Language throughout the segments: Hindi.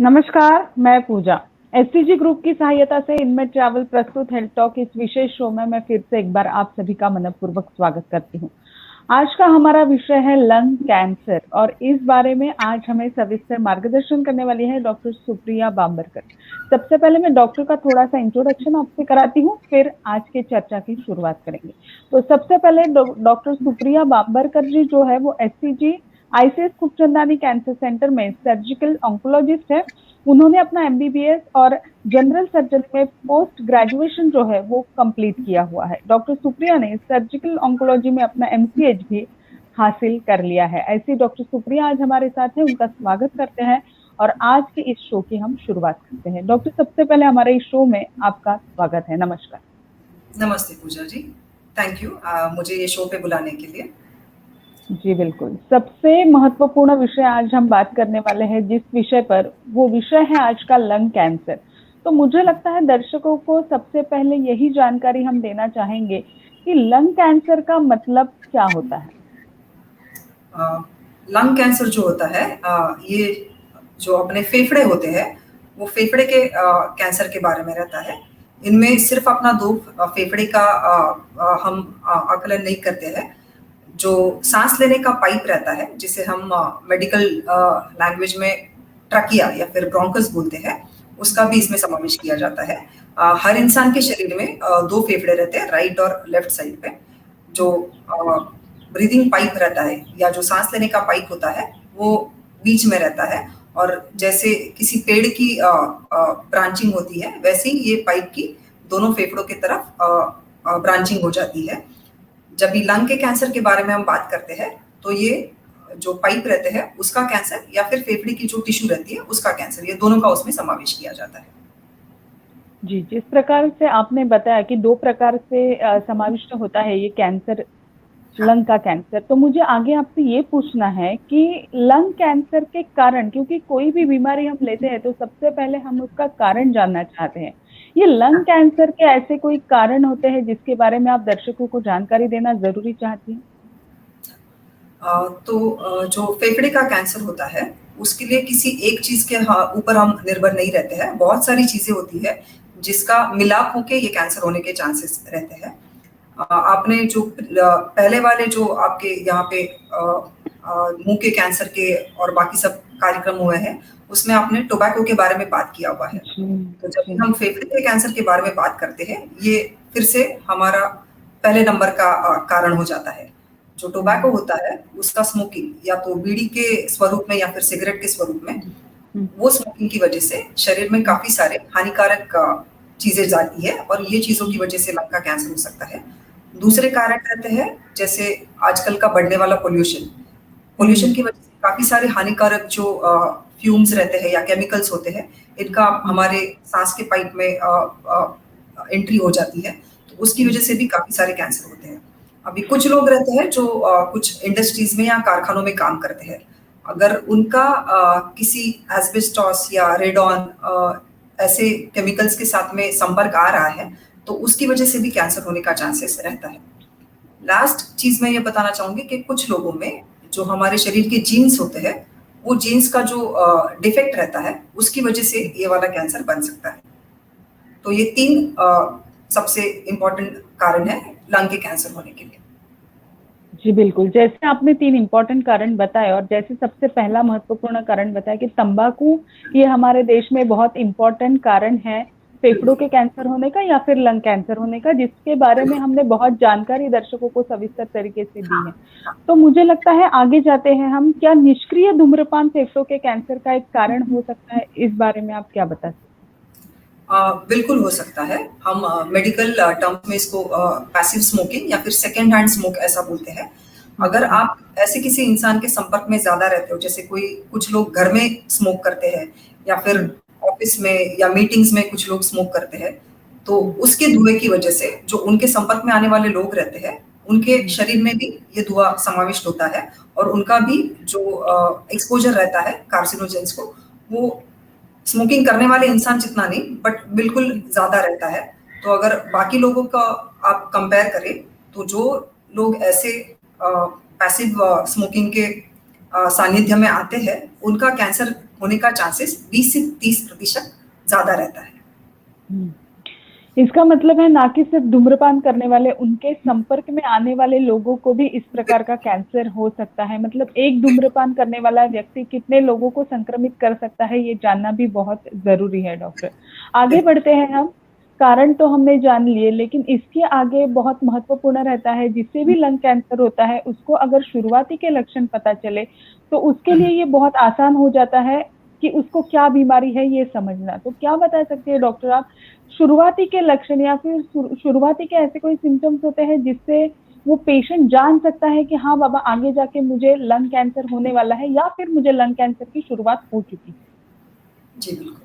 नमस्कार, मैं पूजा। एसटीजी ग्रुप की सहायता से इनमेट ट्रैवल प्रस्तुत हेल्थ टॉक इस विशेष शो में मैं फिर से एक बार आप सभी का मनपूर्वक स्वागत करती हूँ। आज का हमारा विषय है लंग कैंसर और इस बारे में आज हमें सविस्तर मार्गदर्शन करने वाली है डॉक्टर सुप्रिया बाम्बरकर। सबसे पहले मैं डॉक्टर का थोड़ा सा इंट्रोडक्शन आपसे कराती हूँ, फिर आज की चर्चा की शुरुआत करेंगे। तो सबसे पहले डॉक्टर सुप्रिया बाम्बरकर जी जो है वो STG ICS Khubchandani cancer centre में सर्जिकल ऑन्कोलॉजिस्ट है। उन्होंने अपना एमबीबीएस और जनरल सर्जरी में पोस्ट ग्रेजुएशन जो है वो कंप्लीट किया हुआ है। डॉक्टर सुप्रिया ने सर्जिकल ऑन्कोलॉजी में अपना एमसीएच भी हासिल कर लिया है। ऐसी डॉक्टर सुप्रिया आज हमारे साथ है, उनका स्वागत करते हैं और आज के इस शो की हम शुरुआत करते हैं। डॉक्टर, सबसे पहले हमारे इस शो में आपका स्वागत है। नमस्कार। नमस्ते पूजा जी, थैंक यू मुझे ये शो पे बुलाने के लिए। जी बिल्कुल। सबसे महत्वपूर्ण विषय आज हम बात करने वाले हैं जिस विषय पर, वो विषय है आज का लंग कैंसर। तो मुझे लगता है दर्शकों को सबसे पहले यही जानकारी हम देना चाहेंगे कि लंग कैंसर का मतलब क्या होता है। लंग कैंसर जो होता है ये जो अपने फेफड़े होते हैं वो फेफड़े के कैंसर के बारे में रहता है। इनमें सिर्फ अपना दो फेफड़े का हम आकलन नहीं करते हैं। जो सांस लेने का पाइप रहता है जिसे हम मेडिकल लैंग्वेज में ट्रकिया या फिर ब्रोंकस बोलते हैं, उसका भी इसमें समावेश किया जाता है। हर इंसान के शरीर में दो फेफड़े रहते हैं, राइट और लेफ्ट साइड पे। जो ब्रीदिंग पाइप रहता है या जो सांस लेने का पाइप होता है वो बीच में रहता है, और जैसे किसी पेड़ की ब्रांचिंग होती है वैसे ही ये पाइप की दोनों फेफड़ों की तरफ ब्रांचिंग हो जाती है। जब भी लंग के कैंसर के बारे में हम बात करते हैं तो ये जो पाइप रहते हैं उसका कैंसर या फिर फेफड़े की जो टिश्यू रहती है उसका कैंसर, ये दोनों का उसमें समावेश किया जाता है। जी, जिस प्रकार से आपने बताया कि दो प्रकार से समाविष्ट होता है ये कैंसर, लंग का कैंसर, तो मुझे आगे आपसे ये पूछना है कि लंग कैंसर के कारण, क्योंकि कोई भी बीमारी हम लेते हैं तो सबसे पहले हम उसका कारण जानना चाहते हैं। ये लंग कैंसर के ऐसे कोई कारण होते हैं जिसके बारे में आप दर्शकों को जानकारी देना जरूरी चाहती हैं? जो फेफड़े का कैंसर होता है उसके लिए किसी एक चीज के ऊपर हम निर्भर नहीं रहते हैं। बहुत सारी चीजें होती है जिसका मिलाप होके ये कैंसर होने के चांसेस रहते हैं। आपने जो पहले वाले जो आपके यहाँ पे मुंह के कैंसर के और बाकी सब कार्यक्रम हुए हैं उसमें आपने टोबैको के बारे में बात किया हुआ है। तो जब भी हम फेफड़े के कैंसर के बारे में बात करते हैं ये फिर से हमारा पहले नंबर का कारण हो जाता है। जो टोबैको होता है उसका स्मोकिंग, या तो बीड़ी के स्वरूप में या फिर सिगरेट के स्वरूप में, वो स्मोकिंग की वजह से शरीर में काफी सारे हानिकारक चीजें जाती है और ये चीजों की वजह से लंग का कैंसर हो सकता है। दूसरे कारण रहते हैं जैसे आजकल का बढ़ने वाला पोल्यूशन की वजह से काफी सारे हानिकारक जो फ्यूम्स रहते हैं या केमिकल्स होते हैं, इनका हमारे सांस के पाइप में एंट्री हो जाती है, तो उसकी वजह से भी काफी सारे कैंसर होते हैं। अभी कुछ लोग रहते हैं जो कुछ इंडस्ट्रीज में या कारखानों में काम करते हैं, अगर उनका किसी एस्बेस्टॉस या रेडॉन ऐसे केमिकल्स के साथ में संपर्क आ रहा है तो उसकी वजह से भी कैंसर होने का चांसेस रहता है। लास्ट चीज मैं ये बताना चाहूंगी कि कुछ लोगों में जो हमारे शरीर के जीन्स होते हैं वो जीन्स का जो डिफेक्ट रहता है उसकी वजह से ये वाला कैंसर बन सकता है। तो ये तीन सबसे इम्पोर्टेंट कारण है लंग के कैंसर होने के लिए। जी बिल्कुल, जैसे आपने तीन इम्पोर्टेंट कारण बताए और जैसे सबसे पहला महत्वपूर्ण कारण बताया कि तंबाकू, ये हमारे देश में बहुत इम्पोर्टेंट कारण है फेफड़ों के कैंसर होने का या फिर लंग कैंसर होने का, जिसके बारे में हमने बहुत जानकारी दर्शकों को सविस्तर तरीके से दी है। तो मुझे लगता है आगे जाते हैं हम, क्या निष्क्रिय धूम्रपान फेफड़ों के कैंसर का एक कारण हो सकता है? इस बारे में आप क्या बता सकते हैं? बिल्कुल हो सकता है। हम मेडिकल टर्म्स में इसको पैसिव स्मोकिंग या फिर सेकेंड हैंड स्मोक ऐसा बोलते हैं। अगर आप ऐसे किसी इंसान के संपर्क में ज्यादा रहते हो, जैसे कुछ लोग घर में स्मोक करते हैं या फिर ऑफिस में या मीटिंग्स में कुछ लोग स्मोक करते हैं, तो उसके धुएं की वजह से जो उनके संपर्क में आने वाले लोग रहते हैं उनके शरीर में भी ये धुआं समाविष्ट होता है और उनका भी जो एक्सपोजर रहता है कार्सिनोजेंस को, वो स्मोकिंग करने वाले इंसान जितना नहीं बट बिल्कुल ज्यादा रहता है। तो अगर बाकी लोगों का आप कंपेयर करें तो जो लोग ऐसे पैसिव स्मोकिंग के सानिध्य में आते हैं उनका कैंसर होने का चांसेस 20 से 30% ज्यादा रहता है। इसका मतलब है ना कि सिर्फ धूम्रपान करने वाले, उनके संपर्क में आने वाले लोगों को भी इस प्रकार का कैंसर हो सकता है। मतलब एक धूम्रपान करने वाला व्यक्ति कितने लोगों को संक्रमित कर सकता है, ये जानना भी बहुत जरूरी है डॉक्टर। आगे बढ़ते हैं हम। कारण तो हमने जान लिए, लेकिन इसके आगे बहुत महत्वपूर्ण रहता है, जिससे भी लंग कैंसर होता है उसको अगर शुरुआती के लक्षण पता चले तो उसके लिए ये बहुत आसान हो जाता है कि उसको क्या बीमारी है ये समझना। तो क्या बता सकते हैं डॉक्टर आप, शुरुआती के लक्षण या फिर शुरुआती के ऐसे कोई सिम्टम्स होते हैं जिससे वो पेशेंट जान सकता है कि हाँ बाबा आगे जाके मुझे लंग कैंसर होने वाला है या फिर मुझे लंग कैंसर की शुरुआत हो चुकी है? जी बिल्कुल।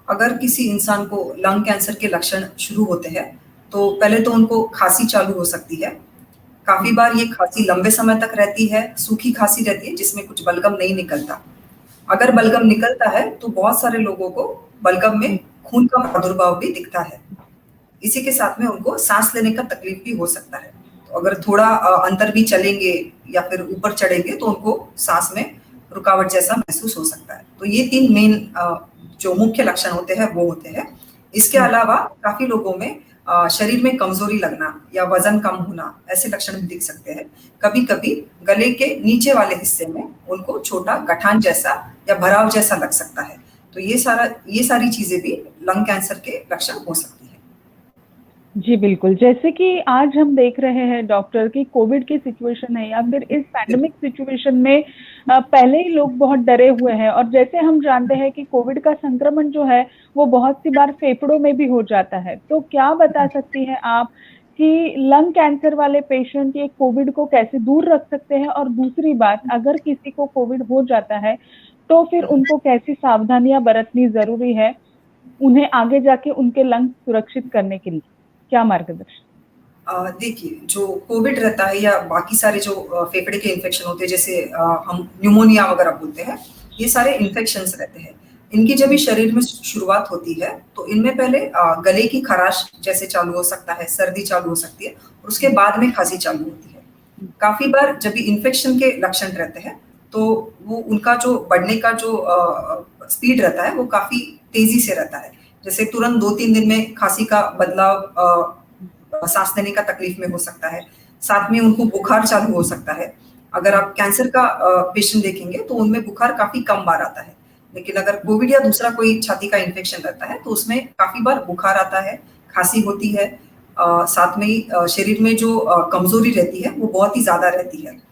अगर किसी इंसान को लंग कैंसर के लक्षण शुरू होते हैं तो पहले तो उनको खांसी चालू हो सकती है। काफी बार ये खांसी लंबे समय तक रहती है, सूखी खांसी रहती है जिसमें कुछ बलगम नहीं निकलता। अगर बलगम निकलता है तो बहुत सारे लोगों को बलगम में खून का प्रादुर्भाव भी दिखता है। इसी के साथ में उनको सांस लेने का तकलीफ भी हो सकता है। तो अगर थोड़ा अंदर भी चलेंगे या फिर ऊपर चढ़ेंगे तो उनको सांस में रुकावट जैसा महसूस हो सकता है। तो ये 3 मेन जो मुख्य लक्षण होते हैं वो होते हैं। इसके अलावा काफी लोगों में शरीर में कमजोरी लगना या वजन कम होना, ऐसे लक्षण भी दिख सकते हैं। कभी कभी गले के नीचे वाले हिस्से में उनको छोटा गठान जैसा या भराव जैसा लग सकता है। तो ये सारी चीजें भी लंग कैंसर के लक्षण हो सकती है। जी बिल्कुल, जैसे कि आज हम देख रहे हैं डॉक्टर की कोविड की सिचुएशन है या फिर इस पैंडेमिक सिचुएशन में पहले ही लोग बहुत डरे हुए हैं, और जैसे हम जानते हैं कि कोविड का संक्रमण जो है वो बहुत सी बार फेफड़ों में भी हो जाता है। तो क्या बता सकती हैं आप कि लंग कैंसर वाले पेशेंट ये कोविड को कैसे दूर रख सकते हैं, और दूसरी बात, अगर किसी को कोविड हो जाता है तो फिर उनको कैसी सावधानियां बरतनी जरूरी है उन्हें आगे जाके उनके लंग सुरक्षित करने के लिए? क्या मार्गदर्शन? देखिए, जो कोविड रहता है या बाकी सारे जो फेफड़े के इन्फेक्शन होते हैं, जैसे हम न्यूमोनिया वगैरह बोलते हैं, ये सारे इन्फेक्शंस रहते हैं। इनकी जब भी शरीर में शुरुआत होती है तो इनमें पहले गले की खराश जैसे चालू हो सकता है, सर्दी चालू हो सकती है और उसके बाद में खांसी चालू होती है। काफी बार जब भी इन्फेक्शन के लक्षण रहते हैं तो वो उनका जो बढ़ने का जो स्पीड रहता है वो काफी तेजी से रहता है। जैसे तुरंत 2-3 दिन में खांसी का बदलाव सांस लेने का तकलीफ में हो सकता है। साथ में उनको बुखार चालू हो सकता है। अगर आप कैंसर का पेशेंट देखेंगे तो उनमें बुखार काफी कम बार आता है। लेकिन अगर कोविड या दूसरा कोई छाती का इन्फेक्शन रहता है तो उसमें काफी बार बुखार आता है, खांसी होती है। साथ में ही शरीर में जो कमजोरी रहती है वो बहुत ही ज्यादा रहती है।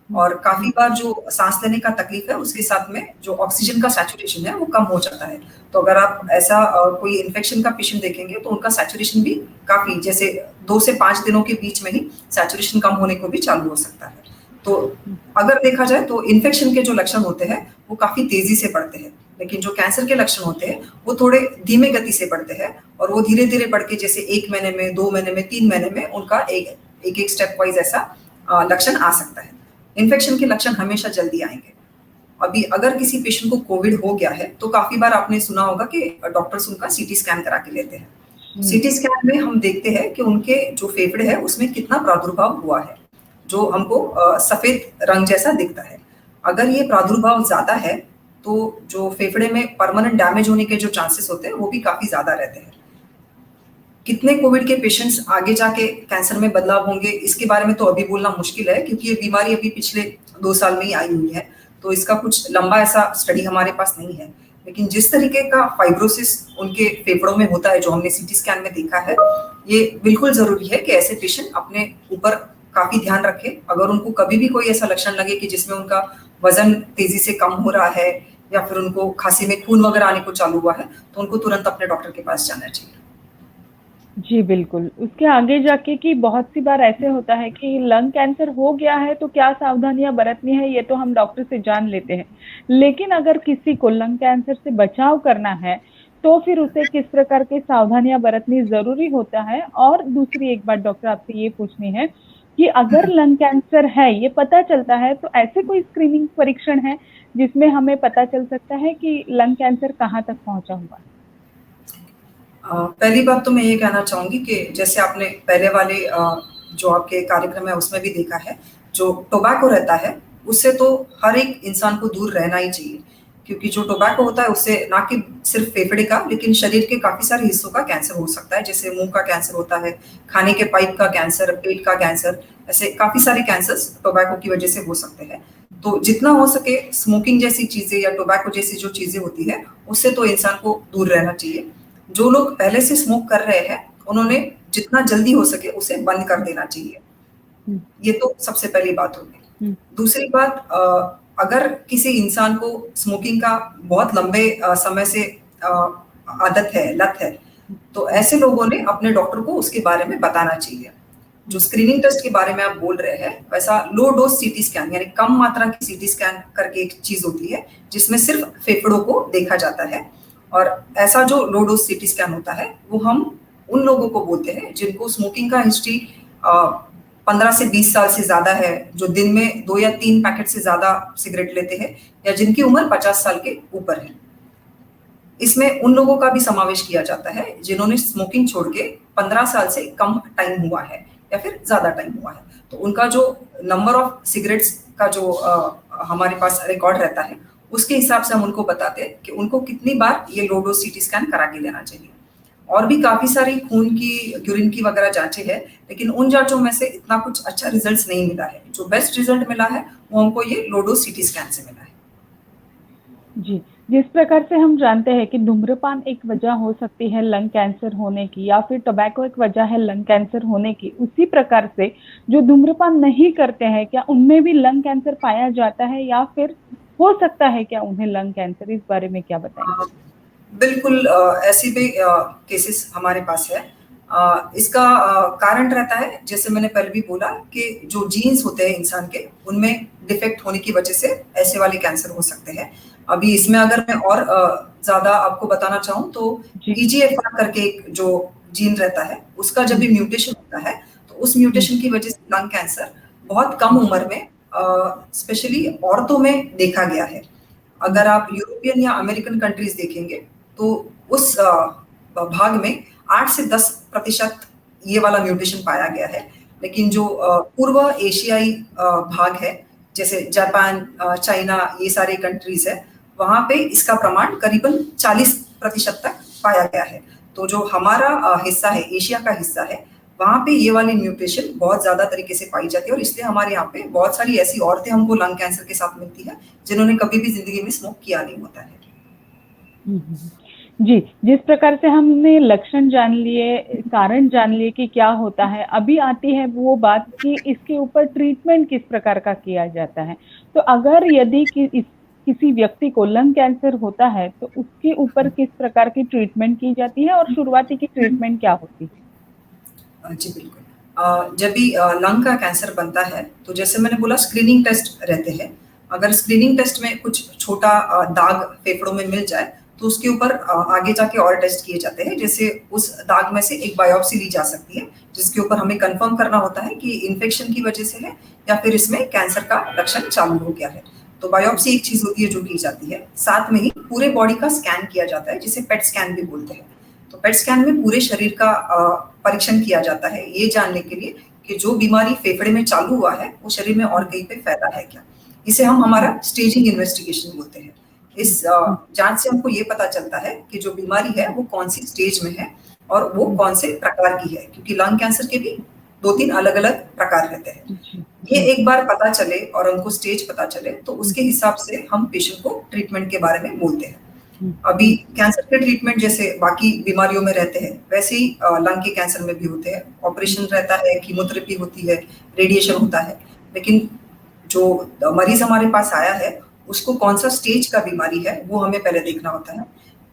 और काफी बार जो सांस लेने का तकलीफ है उसके साथ में जो ऑक्सीजन का सैचुरेशन है वो कम हो जाता है। तो अगर आप ऐसा कोई इन्फेक्शन का पेशेंट देखेंगे तो उनका सैचुरेशन भी काफी, जैसे 2 से 5 दिनों के बीच में ही सैचुरेशन कम होने को भी चालू हो सकता है। तो अगर देखा जाए तो इन्फेक्शन के जो लक्षण होते हैं वो काफी तेजी से बढ़ते हैं, लेकिन जो कैंसर के लक्षण होते हैं वो थोड़े धीमे गति से बढ़ते हैं और वो धीरे धीरे बढ़ के जैसे 1 महीने में, 2 महीने में, 3 महीने में उनका एक स्टेप वाइज ऐसा लक्षण आ सकता है। इन्फेक्शन के लक्षण हमेशा जल्दी आएंगे। अभी अगर किसी पेशेंट को कोविड हो गया है तो काफी बार आपने सुना होगा कि डॉक्टर्स उनका सीटी स्कैन करा के लेते हैं। सीटी स्कैन में हम देखते हैं कि उनके जो फेफड़े है उसमें कितना प्रादुर्भाव हुआ है, जो हमको सफेद रंग जैसा दिखता है। अगर ये प्रादुर्भाव ज्यादा है तो जो फेफड़े में परमानेंट डैमेज होने के जो चांसेस होते हैं वो भी काफी ज्यादा रहते हैं। कितने कोविड के पेशेंट्स आगे जाके कैंसर में बदलाव होंगे इसके बारे में तो अभी बोलना मुश्किल है, क्योंकि ये बीमारी अभी पिछले 2 साल में ही आई हुई है, तो इसका कुछ लंबा ऐसा स्टडी हमारे पास नहीं है। लेकिन जिस तरीके का फाइब्रोसिस उनके फेफड़ों में होता है जो हमने सीटी स्कैन में देखा है, ये बिल्कुल जरूरी है कि ऐसे पेशेंट अपने ऊपर काफी ध्यान रखें। अगर उनको कभी भी कोई ऐसा लक्षण लगे कि जिसमें उनका वजन तेजी से कम हो रहा है या फिर उनको खांसी में खून वगैरह आने को चालू हुआ है तो उनको तुरंत अपने डॉक्टर के पास जाना चाहिए। जी बिल्कुल, उसके आगे जाके कि बहुत सी बार ऐसे होता है कि लंग कैंसर हो गया है तो क्या सावधानियां बरतनी है ये तो हम डॉक्टर से जान लेते हैं, लेकिन अगर किसी को लंग कैंसर से बचाव करना है तो फिर उसे किस प्रकार की सावधानियां बरतनी जरूरी होता है? और दूसरी एक बात डॉक्टर आपसे ये पूछनी है कि अगर लंग कैंसर है ये पता चलता है तो ऐसे कोई स्क्रीनिंग परीक्षण है जिसमें हमें पता चल सकता है कि लंग कैंसर कहाँ तक पहुंचा हुआ है? पहली बात तो मैं ये कहना चाहूंगी कि जैसे आपने पहले वाले जो आपके कार्यक्रम है उसमें भी देखा है, जो टोबैको रहता है उससे तो हर एक इंसान को दूर रहना ही चाहिए, क्योंकि जो टोबैको होता है उससे ना कि सिर्फ फेफड़े का लेकिन शरीर के काफी सारे हिस्सों का कैंसर हो सकता है, जैसे मुंह का कैंसर होता है, खाने के पाइप का कैंसर, पेट का कैंसर, ऐसे काफी सारे कैंसर्स टोबैको की वजह से हो सकते हैं। तो जितना हो सके स्मोकिंग जैसी चीजें या टोबैको जैसी जो चीजें होती है उससे तो इंसान को दूर रहना चाहिए। जो लोग पहले से स्मोक कर रहे हैं उन्होंने जितना जल्दी हो सके उसे बंद कर देना चाहिए। ये तो सबसे पहली बात होगी। दूसरी बात, अगर किसी इंसान को स्मोकिंग का बहुत लंबे समय से आदत है, लत है, तो ऐसे लोगों ने अपने डॉक्टर को उसके बारे में बताना चाहिए। जो स्क्रीनिंग टेस्ट के बारे में आप बोल रहे हैं, वैसा लो डोज सीटी स्कैन यानी कम मात्रा की सीटी स्कैन करके एक चीज होती है जिसमें सिर्फ फेफड़ों को देखा जाता है। और ऐसा जो लो डोज सीटी स्कैन होता है वो हम उन लोगों को बोलते हैं जिनको स्मोकिंग का हिस्ट्री 15 से 20 साल से ज्यादा है, जो दिन में 2 या 3 पैकेट से ज्यादा सिगरेट लेते हैं, या जिनकी उम्र 50 साल के ऊपर है। इसमें उन लोगों का भी समावेश किया जाता है जिन्होंने स्मोकिंग छोड़ के 15 साल से कम टाइम हुआ है या फिर ज्यादा टाइम हुआ है। तो उनका जो नंबर ऑफ सिगरेट्स का जो हमारे पास रिकॉर्ड रहता है उसके हिसाब से हम उनको बताते हैं कि उनको कितनी बार ये लो डोज सीटी स्कैन करा के लेना चाहिए। और भी काफी सारी खून की, यूरिन की वगैरह जांचें हैं, लेकिन उन जांचों में से इतना कुछ अच्छा रिजल्ट नहीं मिला है। जो बेस्ट रिजल्ट मिला है वो हमको ये लो डोज सीटी स्कैन से मिला है। जी, जिस प्रकार से हम जानते हैं कि धूम्रपान एक वजह हो सकती है लंग कैंसर होने की, या फिर टोबैको एक वजह है लंग कैंसर होने की, उसी प्रकार से जो धूम्रपान नहीं करते हैं क्या उनमें भी लंग कैंसर पाया जाता है, या फिर हो सकता है क्या उन्हें लंग कैंसर? इस बारे में क्या बताएंगे? बिल्कुल, ऐसी भी केसेस हमारे पास है। इसका कारण रहता है, जैसे मैंने पहले भी बोला, कि जो जीन्स होते हैं इंसान के उनमें डिफेक्ट होने की वजह से ऐसे वाले कैंसर हो सकते हैं। अभी इसमें अगर मैं और ज्यादा आपको बताना चाहूँ तो EGFR करके एक जो जीन रहता है उसका जब भी म्यूटेशन होता है तो उस म्यूटेशन की वजह से लंग कैंसर बहुत कम उम्र में स्पेशली औरतों में देखा गया है। अगर आप यूरोपियन या अमेरिकन कंट्रीज देखेंगे तो उस भाग में 8 से 10% ये वाला म्यूटेशन पाया गया है। लेकिन जो पूर्व एशियाई भाग है, जैसे जापान, चाइना, ये सारे कंट्रीज है, वहां पे इसका प्रमाण करीबन 40% तक पाया गया है। तो जो हमारा हिस्सा है, एशिया का हिस्सा है, वहां पे ये वाली म्यूटेशन बहुत ज्यादा तरीके से पाई जाती है। और इसलिए हमारे यहाँ पे बहुत सारी ऐसी औरतें हमको लंग कैंसर के साथ मिलती है जिन्होंने कभी भी जिंदगी में स्मोक किया नहीं होता है। जी, जिस प्रकार से हमने लक्षण जान लिए, कारण जान लिए कि क्या होता है, अभी आती है वो बात कि इसके ऊपर ट्रीटमेंट किस प्रकार का किया जाता है। तो अगर यदि किसी व्यक्ति को लंग कैंसर होता है तो उसके ऊपर किस प्रकार की ट्रीटमेंट की जाती है और शुरुआती की ट्रीटमेंट क्या होती है? जी बिल्कुल। जब भी लंग का कैंसर बनता है तो जैसे मैंने बोला स्क्रीनिंग टेस्ट रहते हैं। अगर स्क्रीनिंग टेस्ट में कुछ छोटा दाग फेफड़ों में मिल जाए तो उसके ऊपर आगे जाके और टेस्ट किए जाते हैं। जैसे उस दाग में से एक बायोप्सी ली जा सकती है जिसके ऊपर हमें कंफर्म करना होता है कि इन्फेक्शन की वजह से है या फिर इसमें कैंसर का लक्षण चालू हो गया है। तो बायोप्सी एक चीज होती है जो की जाती है। साथ में ही पूरे बॉडी का स्कैन किया जाता है जिसे पेट स्कैन भी बोलते हैं। तो पेट स्कैन में पूरे शरीर का परीक्षण किया जाता है ये जानने के लिए कि जो बीमारी फेफड़े में चालू हुआ है वो शरीर में और कहीं पे फैला है क्या। इसे हम हमारा स्टेजिंग इन्वेस्टिगेशन बोलते हैं। इस जांच से हमको ये पता चलता है कि जो बीमारी है वो कौन सी स्टेज में है और वो कौन से प्रकार की है, क्योंकि लंग कैंसर के भी 2-3 अलग-अलग प्रकार रहते हैं। ये एक बार पता चले और हमको स्टेज पता चले तो उसके हिसाब से हम पेशेंट को ट्रीटमेंट के बारे में बोलते हैं। अभी कैंसर के ट्रीटमेंट जैसे बाकी बीमारियों में रहते हैं वैसे ही लंग के कैंसर में भी होते हैं। ऑपरेशन रहता है, कीमोथेरेपी होती है, रेडिएशन होता है। लेकिन जो मरीज हमारे पास आया है उसको कौन सा स्टेज का बीमारी है वो हमें पहले देखना होता है।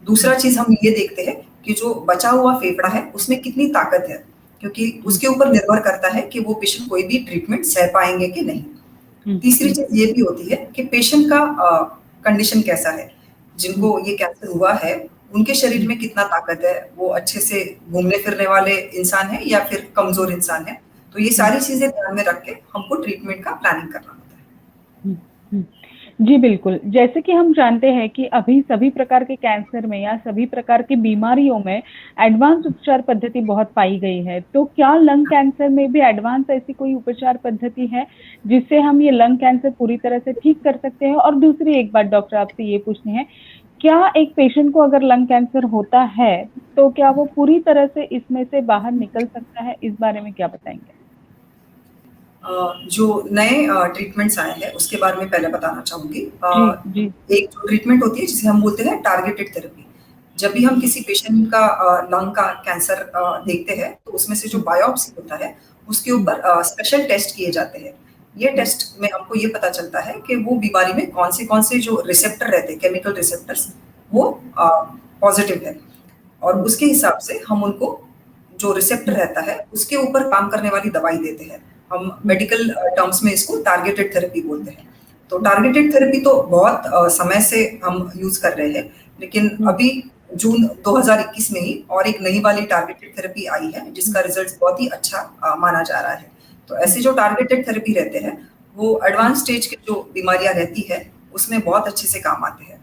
दूसरा चीज हम ये देखते हैं कि जो बचा हुआ फेफड़ा है उसमें कितनी ताकत है, क्योंकि उसके ऊपर निर्भर करता है कि वो पेशेंट कोई भी ट्रीटमेंट सह पाएंगे कि नहीं। तीसरी चीज ये भी होती है कि पेशेंट का कंडीशन कैसा है। जिनको ये कैंसर हुआ है उनके शरीर में कितना ताकत है, वो अच्छे से घूमने फिरने वाले इंसान है या फिर कमजोर इंसान है। तो ये सारी चीजें ध्यान में रख के हमको ट्रीटमेंट का प्लानिंग करना होता है। जी बिल्कुल। जैसे कि हम जानते हैं कि अभी सभी प्रकार के कैंसर में या सभी प्रकार की बीमारियों में एडवांस उपचार पद्धति बहुत पाई गई है। तो क्या लंग कैंसर में भी एडवांस ऐसी कोई उपचार पद्धति है जिससे हम ये लंग कैंसर पूरी तरह से ठीक कर सकते हैं? और दूसरी एक बात डॉक्टर आपसे ये पूछनी है, क्या एक पेशेंट को अगर लंग कैंसर होता है तो क्या वो पूरी तरह से इसमें से बाहर निकल सकता है? इस बारे में क्या बताएंगे? जो नए ट्रीटमेंट्स आए हैं उसके बारे में पहले बताना चाहूंगी। जी जी। एक जो ट्रीटमेंट होती है जिसे हम बोलते हैं टारगेटेड थेरेपी। जब भी हम किसी पेशेंट का लंग का कैंसर देखते हैं तो उसमें से जो बायोप्सी होता है उसके ऊपर स्पेशल टेस्ट किए जाते हैं। ये टेस्ट में हमको ये पता चलता है कि वो बीमारी में कौन से जो रिसेप्टर रहते हैं, केमिकल रिसेप्टर्स, वो पॉजिटिव है, और उसके हिसाब से हम उनको जो रिसेप्टर रहता है उसके ऊपर काम करने वाली दवाई देते हैं। हम मेडिकल टर्म्स में इसको टारगेटेड थेरेपी बोलते हैं। तो टारगेटेड थेरेपी तो बहुत समय से हम यूज कर रहे हैं, लेकिन अभी जून 2021 में ही और एक नई वाली टारगेटेड थेरेपी आई है जिसका रिजल्ट बहुत ही अच्छा माना जा रहा है। तो ऐसे जो टारगेटेड थेरेपी रहते हैं वो एडवांस स्टेज की जो बीमारियां रहती है उसमें बहुत अच्छे से काम आते हैं।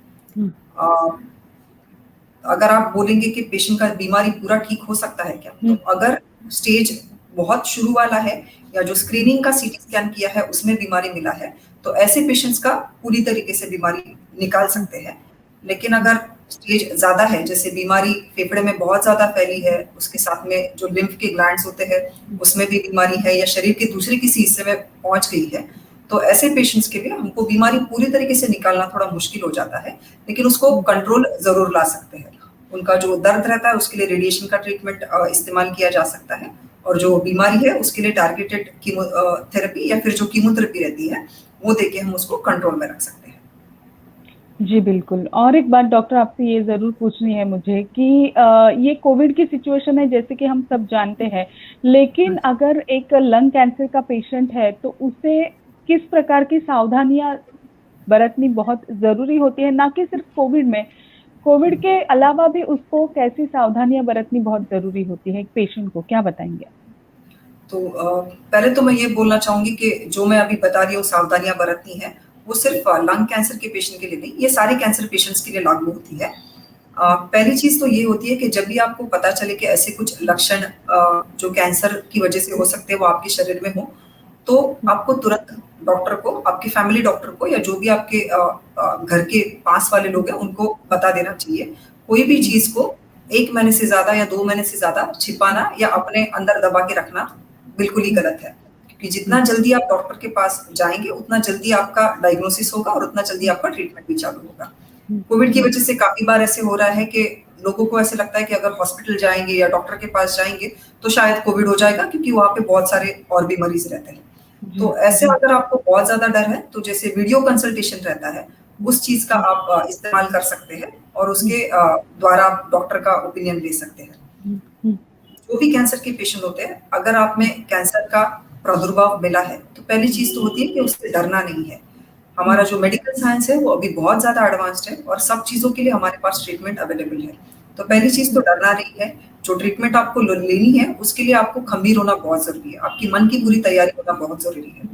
अगर आप बोलेंगे कि पेशेंट का बीमारी पूरा ठीक हो सकता है क्या, तो अगर स्टेज बहुत शुरू वाला है या जो स्क्रीनिंग का सीटी स्कैन किया है उसमें बीमारी मिला है तो ऐसे पेशेंट्स का पूरी तरीके से बीमारी निकाल सकते हैं। लेकिन अगर स्टेज ज्यादा है, जैसे बीमारी फेफड़े में बहुत ज्यादा फैली है, उसके साथ में जो लिम्फ के ग्लैंड्स होते हैं उसमें भी बीमारी है, या शरीर के दूसरे किसी हिस्से में पहुंच गई है, तो ऐसे पेशेंट्स के लिए हमको बीमारी पूरी तरीके से निकालना थोड़ा मुश्किल हो जाता है, लेकिन उसको कंट्रोल जरूर ला सकते हैं। उनका जो दर्द रहता है उसके लिए रेडिएशन का ट्रीटमेंट इस्तेमाल किया जा सकता है, और जो बीमारी है उसके लिए टारगेटेड कीमोथेरेपी या फिर जो कीमोथेरेपी रहती है वो देके हम उसको कंट्रोल में रख सकते हैं। जी बिल्कुल। और एक बात डॉक्टर आपसे ये ज़रूर पूछनी है मुझे कि ये कोविड की सिचुएशन है जैसे कि हम सब जानते हैं, लेकिन अगर एक लंग कैंसर का पेशेंट है तो उसे किस प्रकार की सावधानियाँ बरतनी बहुत ज़रूरी होती है? ना कि सिर्फ कोविड में, कोविड के अलावा भी उसको कैसी सावधानियाँ बरतनी बहुत ज़रूरी होती है एक पेशेंट को, क्या बताएंगे? तो पहले तो मैं ये बोलना चाहूंगी कि जो मैं अभी बता रही हूँ सावधानियां बरतनी है वो सिर्फ लंग कैंसर के पेशेंट के लिए नहीं, ये सारे कैंसर पेशेंट्स के लिए लागू होती है। पहली चीज तो ये होती है कि जब भी आपको पता चले कि ऐसे कुछ लक्षण जो कैंसर की वजह से हो सकते हैं वो आपके शरीर में हो, तो आपको तुरंत डॉक्टर को, आपके फैमिली डॉक्टर को, या जो भी आपके घर के पास वाले लोग हैं उनको बता देना चाहिए। कोई भी चीज को 1 महीने से ज्यादा या 2 महीने से ज्यादा छिपाना या अपने अंदर दबा के रखना बिल्कुल ही गलत है, क्योंकि जितना जल्दी आप डॉक्टर के पास जाएंगे उतना जल्दी आपका डायग्नोसिस होगा और उतना जल्दी आपका ट्रीटमेंट भी चालू होगा। कोविड की वजह से काफी बार ऐसे हो रहा है कि लोगों को ऐसे लगता है कि अगर हॉस्पिटल जाएंगे या डॉक्टर के पास जाएंगे तो शायद कोविड हो जाएगा, क्योंकि वहां पे बहुत सारे और भी मरीज रहते हैं। तो ऐसे अगर आपको बहुत ज्यादा डर है तो जैसे वीडियो कंसल्टेशन रहता है उस चीज का आप इस्तेमाल कर सकते हैं और उसके द्वारा आप डॉक्टर का ओपिनियन ले सकते हैं। जो भी कैंसर के पेशेंट होते हैं, अगर आप में कैंसर का प्रादुर्भाव मिला है तो पहली चीज तो होती है कि उससे डरना नहीं है। हमारा जो मेडिकल साइंस है वो अभी बहुत ज्यादा एडवांस्ड है और सब चीजों के लिए हमारे पास ट्रीटमेंट अवेलेबल है। तो पहली चीज तो डरना नहीं है। जो ट्रीटमेंट आपको लेनी है उसके लिए आपको खंभीर होना बहुत जरूरी है, आपकी मन की पूरी तैयारी होना बहुत जरूरी है।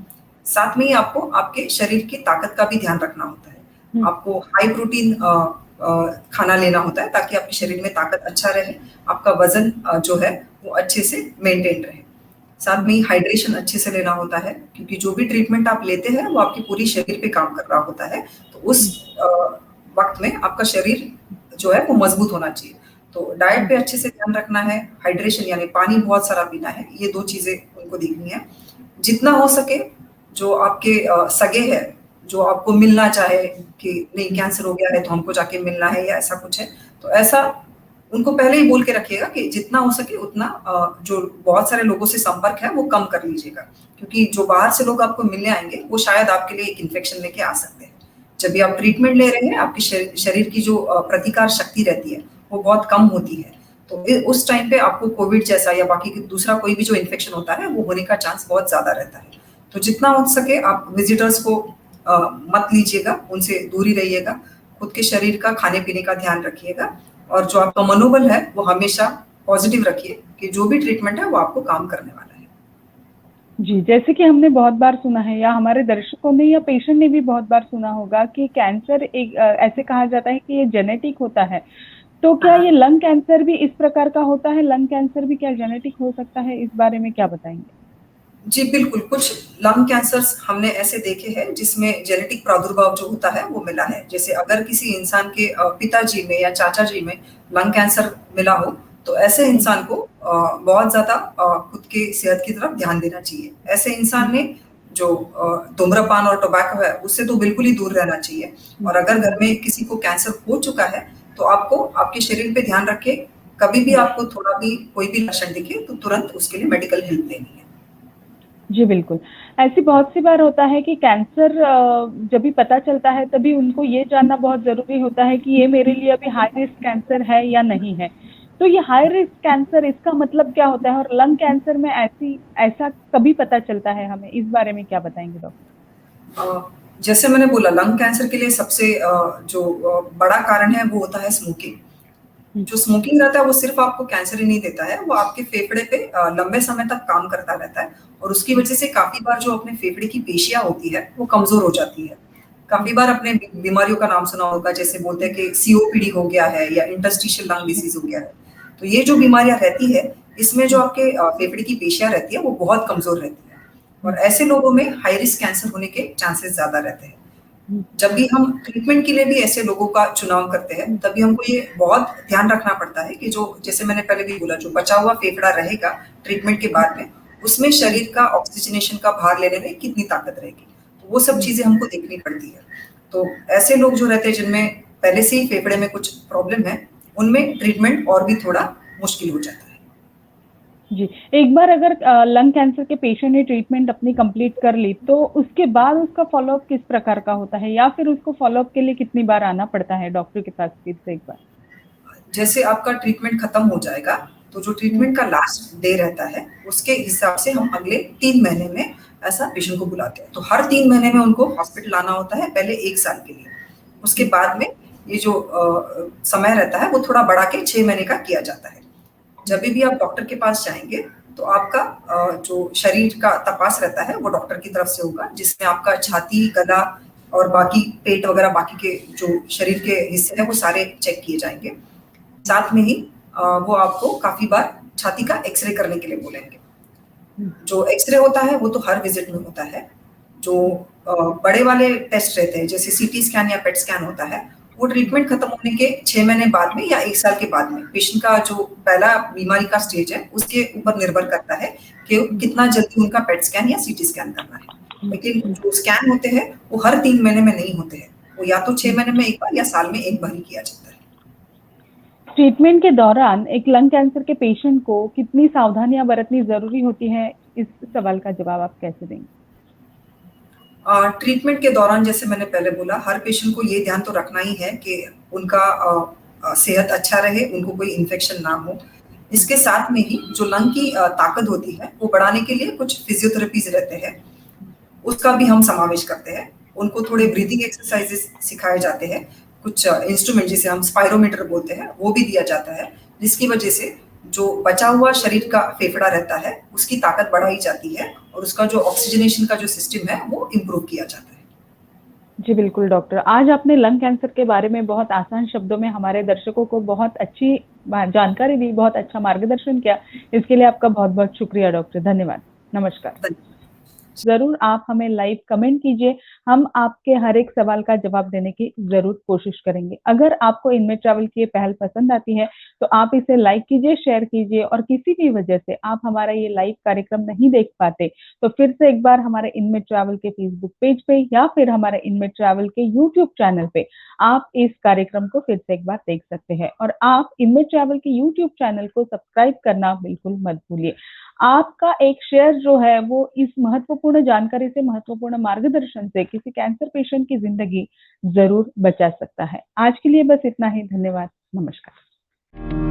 साथ में ही आपको आपके शरीर की ताकत का भी ध्यान रखना होता है। आपको हाई प्रोटीन खाना लेना होता है ताकि आपके शरीर में ताकत अच्छा रहे, आपका वजन जो है वो अच्छे से मेंटेन रहे। साथ में ही हाइड्रेशन अच्छे से लेना होता है, क्योंकि जो भी ट्रीटमेंट आप लेते हैं वो आपके पूरी शरीर पे काम कर रहा होता है। तो उस वक्त में आपका शरीर जो है वो मजबूत होना चाहिए। तो डाइट पे अच्छे से ध्यान रखना है, हाइड्रेशन यानी पानी बहुत सारा पीना है, ये 2 चीजें उनको देखनी है। जितना हो सके जो आपके सगे है, जो आपको मिलना चाहे कि नहीं कैंसर हो गया है तो हमको जाके मिलना है या ऐसा कुछ है, तो ऐसा उनको पहले ही बोल के रखिएगा कि जितना हो सके उतना जो बहुत सारे लोगों से संपर्क है वो कम कर लीजिएगा, क्योंकि जो बाहर से लोग आपको मिलने आएंगे वो शायद आपके लिए एक इन्फेक्शन लेके आ सकते हैं। जब भी आप ट्रीटमेंट ले रहे हैं आपके शरीर की जो प्रतिकार शक्ति रहती है वो बहुत कम होती है, तो उस टाइम पे आपको कोविड जैसा या बाकी दूसरा कोई भी जो इन्फेक्शन होता है वो होने का चांस बहुत ज्यादा रहता है। तो जितना हो सके आप विजिटर्स को मत लीजिएगा, उनसे दूरी रहिएगा, खुद के शरीर का खाने पीने का ध्यान रखिएगा, और जो आपका मनोबल है वो हमेशा पॉजिटिव रखिए कि जो भी ट्रीटमेंट है वो आपको काम करने वाला है। जी, जैसे कि हमने बहुत बार सुना है या हमारे दर्शकों ने या पेशेंट ने भी बहुत बार सुना होगा कि कैंसर एक ऐसे कहा जाता है कि ये जेनेटिक होता है। तो क्या ये हाँ, लंग कैंसर भी इस प्रकार का होता है? लंग कैंसर भी क्या जेनेटिक हो सकता है? इस बारे में क्या बताएँगे? जी बिल्कुल, कुछ लंग कैंसर्स हमने ऐसे देखे हैं जिसमें जेनेटिक प्रादुर्भाव जो होता है वो मिला है। जैसे अगर किसी इंसान के पिताजी में या चाचा जी में लंग कैंसर मिला हो, तो ऐसे हुँ, इंसान को बहुत ज़्यादा खुद की सेहत की तरफ ध्यान देना चाहिए। ऐसे हुँ, इंसान ने जो धूम्रपान और टोबैको है, उससे तो बिल्कुल ही दूर रहना चाहिए। हुँ, और अगर घर हुँ, में किसी को कैंसर हो चुका है, तो आपको आपके शरीर पे ध्यान रखें। कभी भी हुँ। आपको थोड़ा भी कोई भी लक्षण दिखे, तो तुरंत उसके लिए मेडिकल हेल्प लेनी है। जी, बिल्कुल। ऐसी बहुत सी बार होता है कि कैंसर जब भी पता चलता है तभी उनको ये जानना बहुत ज़रूरी होता है कि ये मेरे लिए अभी हाई रिस्क कैंसर है या नहीं है। तो ये हाई रिस्क कैंसर इसका मतलब क्या होता है? और लंग कैंसर में ऐसा कभी पता चलता है हमें? इस बारे में क्या बताएँगे डॉक्टर? अ, जैसे मैंने बोला लंग कैंसर के लिए सबसे जो बड़ा कारण है वो होता है स्मोकिंग। हुँ, जो स्मोकिंग रहता है वो सिर्फ़ आपको कैंसर ही नहीं देता है, वो आपके फेफड़े पे लंबे समय तक काम करता रहता है और उसकी हुँ, वज़ह से काफ़ी बार जो अपने फेफड़े की पेशियाँ होती है, वो कमज़ोर हो जाती है। हुँ, काफ़ी बार आपने बीमारियों का नाम सुना होगा जैसे बोलते हैं कि सीओपीडी हो गया है या इंटरस्टिशियल लंग हुँ, डिसीज़ हो गया है। तो ये जो बीमारियाँ रहती है, इसमें जो हुँ, आपके फेफड़े की पेशियाँ रहती है, वो बहुत कमज़ोर रहती है और हुँ, ऐसे लोगों में हाई रिस्क कैंसर होने के चांसेस ज़्यादा रहते हैं। हुँ, जब भी हम ट्रीटमेंट के लिए भी ऐसे लोगों का चुनाव करते हैं, हुँ, तभी हमको ये बहुत ध्यान रखना पड़ता है कि जो जैसे मैंने पहले भी बोला, जो बचा हुआ फेफड़ा रहेगा ट्रीटमेंट के बाद में, उसमें हुँ, शरीर का ऑक्सीजनेशन का भार लेने में कितनी ताकत रहेगी। तो वो सब हुँ। चीज़ें हमको देखनी पड़ती है। तो ऐसे लोग जो रहते हैं जिनमें पहले से ही फेफड़े में कुछ प्रॉब्लम है, उनमें ट्रीटमेंट और भी थोड़ा मुश्किल हो जाता है। जी, एक बार अगर लंग कैंसर के पेशेंट ने ट्रीटमेंट अपनी कंप्लीट कर ली, तो उसके बाद उसका फ़ॉलो-अप किस प्रकार का होता है? या फिर उसको फ़ॉलो-अप के लिए कितनी बार आना पड़ता है डॉक्टर के पास फिर से एक बार? जैसे आपका ट्रीटमेंट खत्म हो जाएगा, तो जो हुँ, ट्रीटमेंट का लास्ट डे रहता है, उसके हिसाब से हम अगले 3 महीने में ऐसा पेशेंट को बुलाते हैं। तो हर 3 महीने में उनको हॉस्पिटल आना होता है, पहले 1 साल के लिए। उसके हुँ, बाद में ये जो समय रहता है, वो थोड़ा बढ़ा के 6 महीने का किया जाता है। हुँ, जभी भी आप डॉक्टर के पास जाएँगे, तो आपका जो शरीर का तपास रहता है, वो डॉक्टर की तरफ से होगा, जिसमें आपका छाती, गला और बाकी पेट वगैरह बाकी के जो शरीर के हिस्से हैं, वो सारे चेक किए जाएँगे। साथ में ही वो आपको काफ़ी बार छाती का एक्स-रे करने के लिए बोलेंगे। हुँ, जो एक्स-रे होता है वो तो हर विज़िट में होता है। जो बड़े वाले टेस्ट रहते हैं जैसे सीटी स्कैन या पेट स्कैन होता है, वो हुँ, ट्रीटमेंट खत्म होने के 6 महीने बाद में या 1 साल के बाद में पेशेंट का जो पहला बीमारी का स्टेज है, उसके ऊपर निर्भर करता है कि हुँ, कितना जल्दी उनका पेट स्कैन या सीटी स्कैन करना है। हुँ, लेकिन हुँ, जो स्कैन होते हैं, वो हर 3 महीने में नहीं होते हैं। वो या तो 6 हुँ। महीने में 1 बार या साल में 1 बार ही किया जाता है। ट्रीटमेंट के दौरान एक लंग कैंसर के पेशेंट को कितनी सावधानियाँ बरतनी ज़रूरी होती हैं? इस सवाल का जवाब आप कैसे देंगे? ट्रीटमेंट के दौरान जैसे मैंने पहले बोला, हर पेशेंट को ये ध्यान तो रखना ही है कि उनका सेहत अच्छा रहे, उनको कोई इन्फेक्शन ना हो। हुँ, इसके साथ में ही जो लंग की ताकत होती है, वो बढ़ाने के लिए कुछ फिज़ियोथेरेपीज़ रहते हैं, हुँ, उसका भी हम समावेश करते हैं। उनको थोड़े हुँ। ब्रीथिंग एक्सरसाइज़ेज़ सिखाए जाते हैं। कुछ इंस्ट्रूमेंट जिसे हम स्पायरोमीटर बोलते हैं, वो भी दिया जाता है, जिसकी वजह से जो बचा हुआ शरीर का फेफड़ा रहता है, उसकी ताकत बढ़ाई जाती है और उसका जो ऑक्सीजनेशन का जो सिस्टम है, वो इम्प्रूव किया जाता है। जी, बिल्कुल डॉक्टर। आज आपने लंग कैंसर के बारे में बहुत आसान शब्दों में हमारे दर्शकों को बहुत अच्छी जानकारी दी, बहुत अच्छा मार्गदर्शन किया। इसके लिए आपका बहुत-बहुत शुक्रिया डॉक्टर। धन्यवाद। नमस्कार। धन्यवाद। ज़रूर आप हमें लाइव कमेंट कीजिए, हम आपके हर एक सवाल का जवाब देने की ज़रूर कोशिश करेंगे। अगर आपको इनमें ट्रैवल की ये पहल पसंद आती है, तो आप इसे लाइक कीजिए, शेयर कीजिए और किसी भी वजह से आप हमारा ये लाइव कार्यक्रम नहीं देख पाते, तो फिर से एक बार हमारे इनमें ट्रैवल के फेसबुक पेज पे या फिर हमारे इनमें ट्रैवल के यूट्यूब चैनल पे आप इस कार्यक्रम को फिर से एक बार देख सकते हैं और आप इनमें ट्रैवल के यूट्यूब चैनल को सब्सक्राइब करना बिल्कुल मत भूलिए। आपका एक शेयर जो है वो इस महत्वपूर्ण जानकारी से, महत्वपूर्ण मार्गदर्शन से किसी कैंसर पेशेंट की ज़िंदगी ज़रूर बचा सकता है। आज के लिए बस इतना ही। धन्यवाद। नमस्कार।